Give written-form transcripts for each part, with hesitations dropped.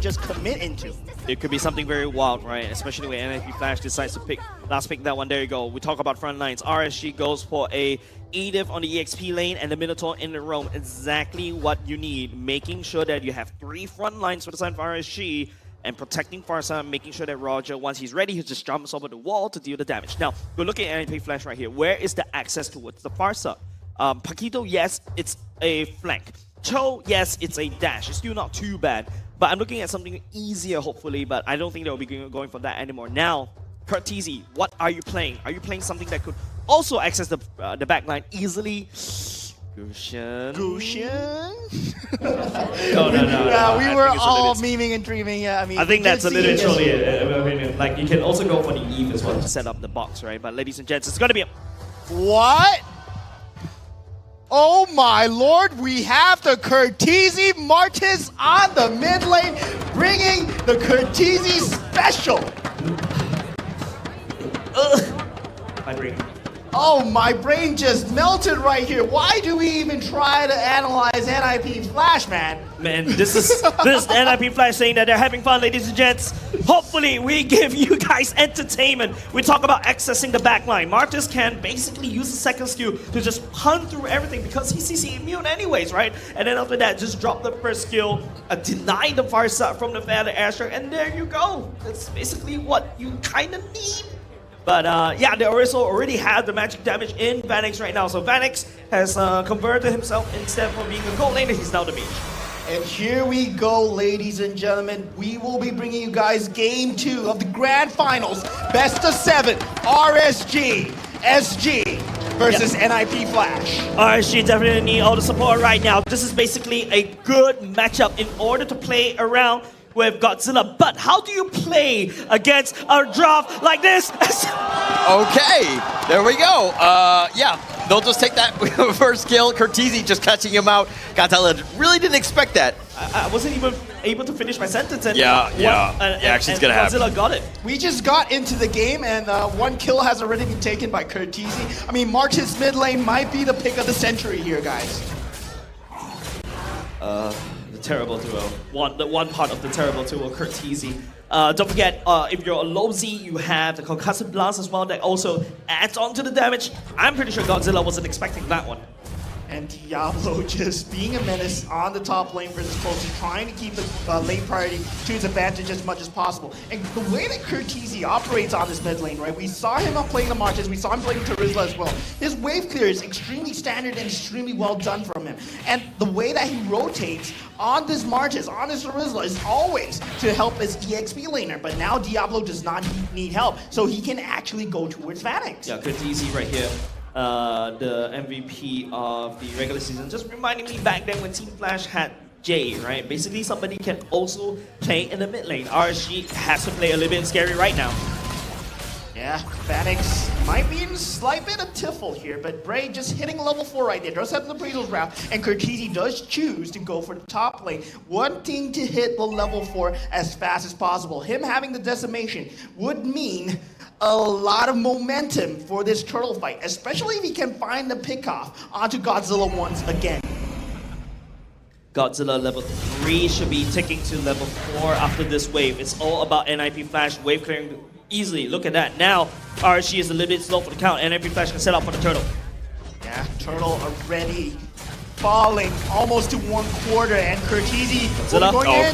just commit into. It could be something very wild, right? Especially when NIP Flash decides to pick that one. There you go. We talk about front lines. RSG goes for a Edith on the EXP lane and the Minotaur in the roam. Exactly what you need. Making sure that you have 3 front lines for the side of RSG and protecting Farsa, making sure that Roger, once he's ready, he just jumps over the wall to deal the damage. Now, we're looking at NIP Flash right here. Where is the access towards the Farsa? Paquito, yes, it's a flank. Cho, yes, it's a dash. It's still not too bad. But I'm looking at something easier, hopefully, but I don't think they'll be going for that anymore. Now, Curtizy, what are you playing? Are you playing something that could also access the backline easily? Gushin? No. We were all memeing and dreaming. Yeah, I mean, I think that's a little trolly. Like, you can also go for the Eve as well to set up the box, right? But ladies and gents, it's going to be a... What? Oh my lord, we have the Curtizy Martis on the mid lane, bringing the Curtizy special. My brain. Oh, my brain just melted right here. Why do we even try to analyze NIP Flash, man? Man, this is NIP Flash saying that they're having fun, ladies and gents. Hopefully, we give you guys entertainment. We talk about accessing the backline. Martis can basically use the second skill to just hunt through everything because he's CC immune anyways, right? And then after that, just drop the first skill, deny the Farsa from the Feather Airstrike, and there you go. That's basically what you kind of need. But yeah, they also already have the magic damage in Vanix right now. So Vanix has converted himself, instead of being a gold laner, he's now the mage. And here we go, ladies and gentlemen. We will be bringing you guys Game 2 of the Grand Finals. Best of 7, RSG, SG versus NIP Flash. RSG definitely need all the support right now. This is basically a good matchup in order to play around with Godzilla. But how do you play against a draft like this? Okay, there we go. Yeah, they'll just take that first kill. Curtizy just catching him out. Godzilla really didn't expect that. I wasn't even able to finish my sentence. And actually, it's gonna happen. Godzilla got it. We just got into the game, and 1 kill has already been taken by Curtizy. I mean, Martis mid lane might be the pick of the century here, guys. Terrible duo. The one part of the terrible duo, Curtizy. Don't forget, if you're a low Z, you have the Concussive Blast as well that also adds on to the damage. I'm pretty sure Godzilla wasn't expecting that one. And Diablo just being a menace on the top lane for this close, trying to keep the lane priority to his advantage as much as possible. And the way that Curtizy operates on this mid lane, right? We saw him playing the Marches, we saw him playing Terizla as well. His wave clear is extremely standard and extremely well done from him. And the way that he rotates on this Marches, on this Terizla, is always to help his EXP laner. But now Diablo does not need help, so he can actually go towards Vanix. Yeah, Curtizy right here. The MVP of the regular season, just reminding me back then when Team Flash had Jay, right? Basically somebody can also play in the mid lane. RSG has to play a little bit scary right now. Yeah, Vanix might be in a slight bit of tiffle here, but Bray just hitting level 4 right there. Does have the Breezels route, and Curtizy does choose to go for the top lane, wanting to hit the level 4 as fast as possible. Him having the decimation would mean a lot of momentum for this turtle fight, especially if he can find the pickoff onto Godzilla once again. Godzilla level 3 should be ticking to level 4 after this wave. It's all about NIP Flash wave clearing easily. Look at that. Now, RSG is a little bit slow for the count. NIP Flash can set up for the turtle. Yeah, turtle already falling almost to 1/4, and Curtizy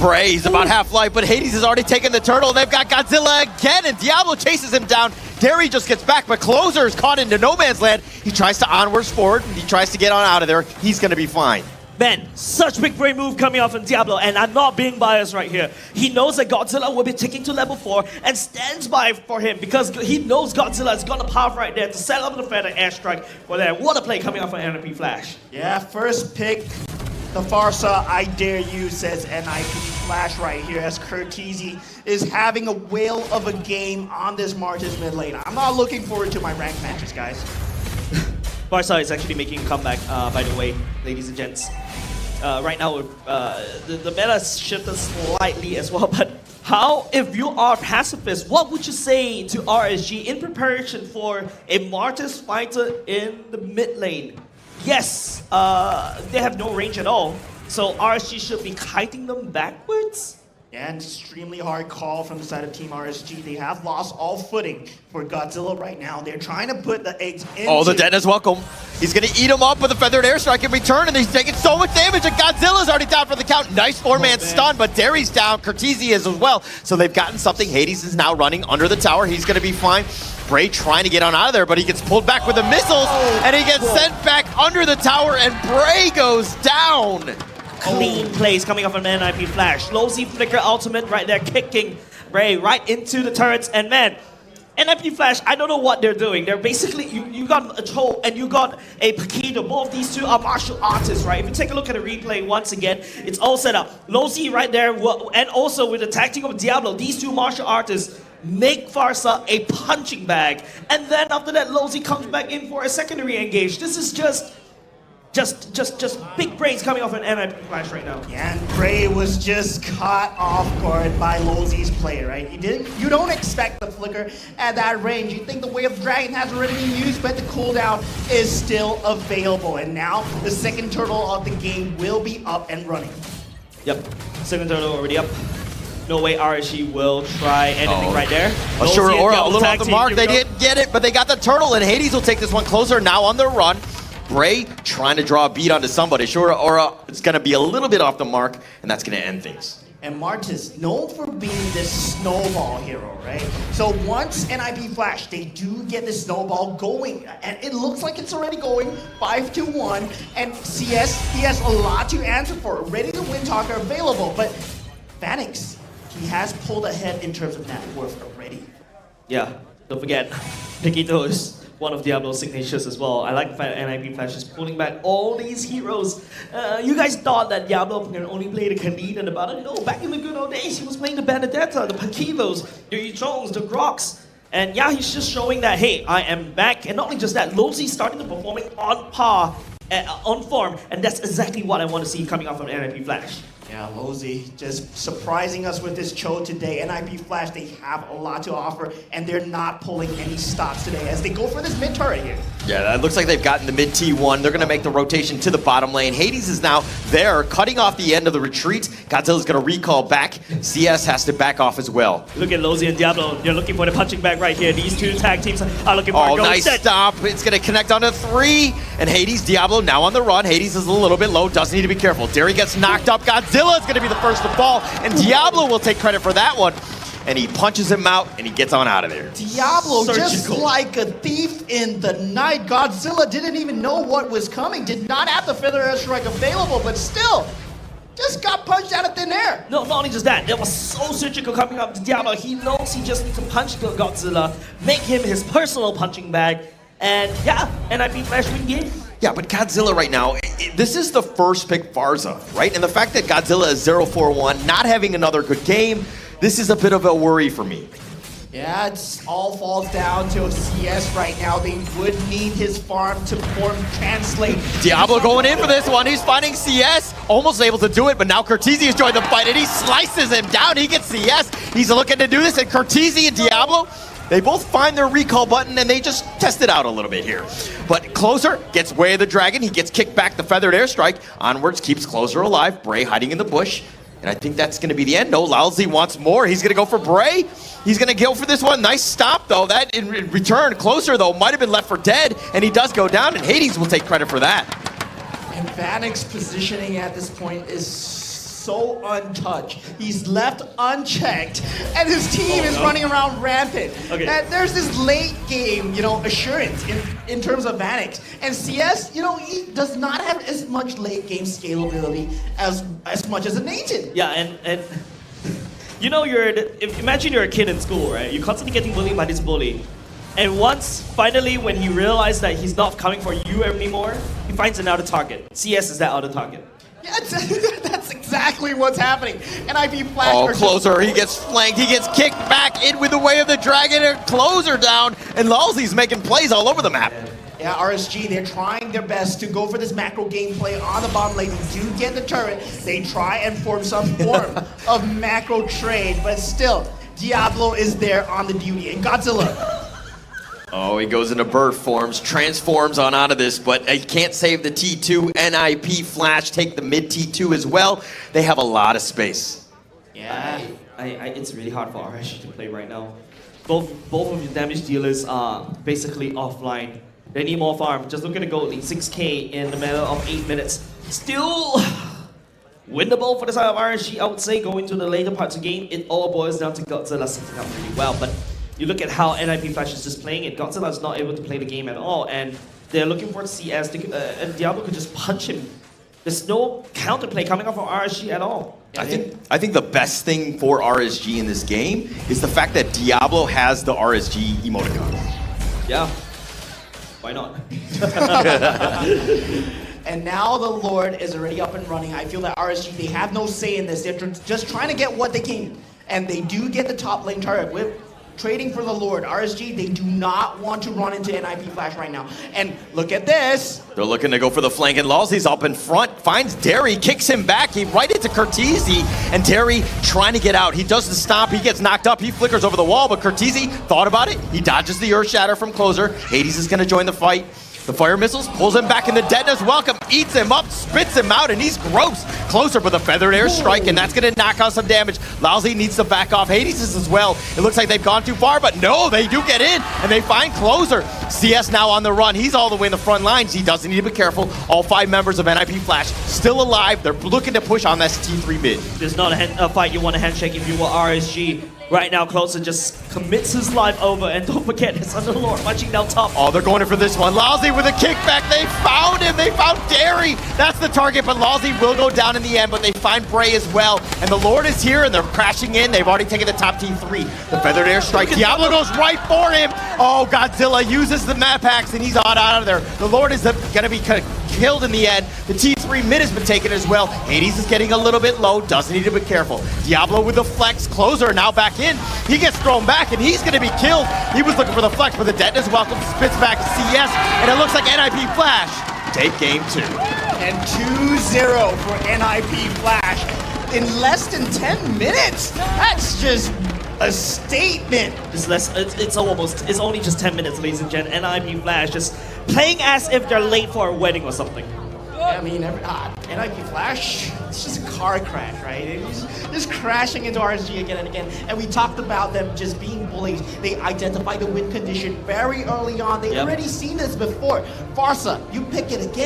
Bray's about half-life, but Hades has already taken the turtle. They've got Godzilla again, and Diablo chases him down. Derry just gets back, but Closer is caught into no man's land. He tries to onwards forward, and he tries to get on out of there. He's going to be fine. Man, such big brain move coming off from Diablo, and I'm not being biased right here. He knows that Godzilla will be ticking to level 4 and stands by for him because he knows Godzilla is gonna pop right there to set up the Feather Airstrike for that. What a play coming off from NIP Flash. Yeah, first pick, the Farsa, I dare you, says NIP Flash right here, as Curtizy is having a whale of a game on this Martis mid lane. I'm not looking forward to my ranked matches, guys. Farsa is actually making a comeback, by the way, ladies and gents. Right now, the meta shifted slightly as well, but how, if you are pacifist, what would you say to RSG in preparation for a Martis fighter in the mid lane? Yes, they have no range at all, so RSG should be kiting them backwards. And extremely hard call from the side of Team RSG. They have lost all footing for Godzilla right now. They're trying to put the eggs into... Oh, the dead is welcome. He's going to eat him up with a feathered airstrike in return, and he's taking so much damage, and Godzilla's already down for the count. Nice four-man stun, but Derry's down. Cortese is as well. So they've gotten something. Hades is now running under the tower. He's going to be fine. Bray trying to get on out of there, but he gets pulled back with the missiles, and he gets sent back under the tower, and Bray goes down. Clean plays coming off an NIP flash. Low Z flicker ultimate right there, kicking Bray right into the turrets. And man, NIP flash, I don't know what they're doing. They're basically, you got a Cho and you got a Paquito. Both these two are martial artists, right? If you take a look at the replay once again, it's all set up. Low Z right there, and also with the tactic of Diablo, these two martial artists make Farsa a punching bag. And then after that, Low Z comes back in for a secondary engage. This is just big brains coming off an NIP flash right now. Yeah, and Bray was just caught off guard by Lozi's play, right? You don't expect the flicker at that range. You think the Way of the Dragon has already been used, but the cooldown is still available. And now the second turtle of the game will be up and running. Yep, second turtle already up. No way RSG will try anything right there. Sure, Aura a little off the team. mark. They didn't get it, but they got the turtle, and Hades will take this one closer now on the run. Bray trying to draw a beat onto somebody. Sure, Aura is going to be a little bit off the mark, and that's going to end things. And Martis, known for being this snowball hero, right? So once NIP Flash, they do get the snowball going, and it looks like it's already going 5-1. And CS, he has a lot to answer for. Ready to win talker available, but Vanix, he has pulled ahead in terms of net worth already. Yeah, don't forget, Paquito is one of Diablo's signatures as well. I like the fact that NIP Flash is pulling back all these heroes. You guys thought that Diablo can only play the Candide and the Bada. No, back in the good old days, he was playing the Benedetta, the Paquitos, the Yuchongs, the Grox. And yeah, he's just showing that, hey, I am back. And not only just that, Lozi's starting to performing on par, on form. And that's exactly what I want to see coming off of NIP Flash. Yeah, Lozi just surprising us with this Cho today. NIP Flash, they have a lot to offer, and they're not pulling any stops today as they go for this mid turret here. Yeah, it looks like they've gotten the mid T1. They're going to make the rotation to the bottom lane. Hades is now there, cutting off the end of the retreat. Godzilla's going to recall back. CS has to back off as well. Look at Lozi and Diablo. They're looking for the punching bag right here. These two tag teams are looking for a go. Nice stop. It's going to connect onto 3. And Hades, Diablo now on the run. Hades is a little bit low. Does need to be careful. Derry gets knocked up. Godzilla is going to be the first to fall. And Diablo will take credit for that one. And he punches him out, and he gets on out of there. Diablo, just like a thief in the night. Godzilla didn't even know what was coming. Did not have the Feather Airstrike available, but still, just got punched out of thin air. No, not only just that, it was so surgical coming up to Diablo. He knows he just needs to punch Godzilla, make him his personal punching bag, and yeah, NIP Flash win game. Yeah, but Godzilla right now, this is the first pick Farsa, right? And the fact that Godzilla is 0-4-1, not having another good game, this is a bit of a worry for me. Yeah, it all falls down to CS right now. They would need his farm to translate. Diablo going in for this one. He's finding CS. Almost able to do it, but now Cortese has joined the fight, and he slices him down. He gets CS. He's looking to do this, and Cortese and Diablo, they both find their recall button, and they just test it out a little bit here. But Closer gets Way of the Dragon. He gets kicked back the Feathered Airstrike. Onwards keeps Closer alive. Bray hiding in the bush. And I think that's going to be the end. No, Lousy wants more. He's going to go for Bray. He's going to go for this one. Nice stop, though. That in return, Closer, though, might have been left for dead. And he does go down, and Hades will take credit for that. And Vanix's positioning at this point is so untouched. He's left unchecked, and his team is running around rampant. Okay. And there's this late game, assurance in terms of Vanix. And CS, he does not have as much late game scalability as much as a Nathan. Yeah, and imagine you're a kid in school, right? You're constantly getting bullied by this bully. And once, finally, when he realized that he's not coming for you anymore, he finds another target. CS is that other target. Yeah, that's exactly what's happening. NIP Flash. Oh, Closer, he gets flanked. He gets kicked back in with the Way of the Dragon, and Closer down, and Lalzy's making plays all over the map. Yeah, RSG, they're trying their best to go for this macro gameplay on the bottom lane. They do get the turret. They try and form some form of macro trade, but still, Diablo is there on the duty. And Godzilla. Oh, he goes into bird forms, transforms on out of this, but he can't save the T2. NIP Flash take the mid T2 as well. They have a lot of space. Yeah. It's really hard for RSG to play right now. Both of your damage dealers are basically offline. They need more farm. Just look at the gold lead, 6K in the matter of 8 minutes. Still winnable for the side of RSG, I would say, going to the later parts of the game. It all boils down to Godzilla setting up really well. But you look at how NIP Flash is just playing it. Godzilla is not able to play the game at all. And they're looking for CS, and Diablo could just punch him. There's no counterplay coming off from RSG at all. I think the best thing for RSG in this game is the fact that Diablo has the RSG emoticon. Yeah. Why not? And now the Lord is already up and running. I feel that RSG, they have no say in this. They're just trying to get what they can. And they do get the top lane turret. With trading for the Lord, RSG, they do not want to run into NIP Flash right now. And look at this. They're looking to go for the flank, and Lalzi's up in front, finds Derry, kicks him back, he right into Curtizi, and Derry trying to get out. He does the stomp, he gets knocked up, he flickers over the wall, but Curtizi thought about it, he dodges the Earth Shatter from Closer. Hades is gonna join the fight. The fire missiles pulls him back in the deadness welcome, eats him up, spits him out, and he's gross. Closer with a feathered air strike, and that's gonna knock out some damage. Lalzi needs to back off. Hades is as well. It looks like they've gone too far, but no, they do get in, and they find Closer. CS now on the run. He's all the way in the front lines. He doesn't need to be careful. All 5 members of NIP Flash still alive. They're looking to push on this T3 mid. There's not a fight you want to handshake if you were RSG. Right now, Closer just commits his life over, and don't forget, his Underlord punching down top. Oh, they're going in for this one. Lalzi with a kickback. They found him. They found Derry. That's the target, but Lalzi will go down in the end, but they find Bray as well. And the Lord is here, and they're crashing in. They've already taken the top T3. The feathered air strike. Diablo goes right for him. Oh, Godzilla uses the map hacks, and he's out of there. The Lord is going to be killed in the end. The T3 mid has been taken as well. Hades is getting a little bit low. Doesn't need to be careful. Diablo with the flex. Closer now back in. He gets thrown back, and he's going to be killed. He was looking for the flex, but the detonus welcome spits back CS, and it looks like NIP Flash take game 2. And 2-0 for NIP Flash in less than 10 minutes. That's just a statement. It's only just 10 minutes, ladies and gentlemen. NIP Flash just playing as if they're late for a wedding or something. I mean, NIP Flash, it's just a car crash, right? It's just crashing into RSG again and again. And we talked about them just being bullies. They identified the win condition very early on. They've already seen this before. Farsa, you pick it again.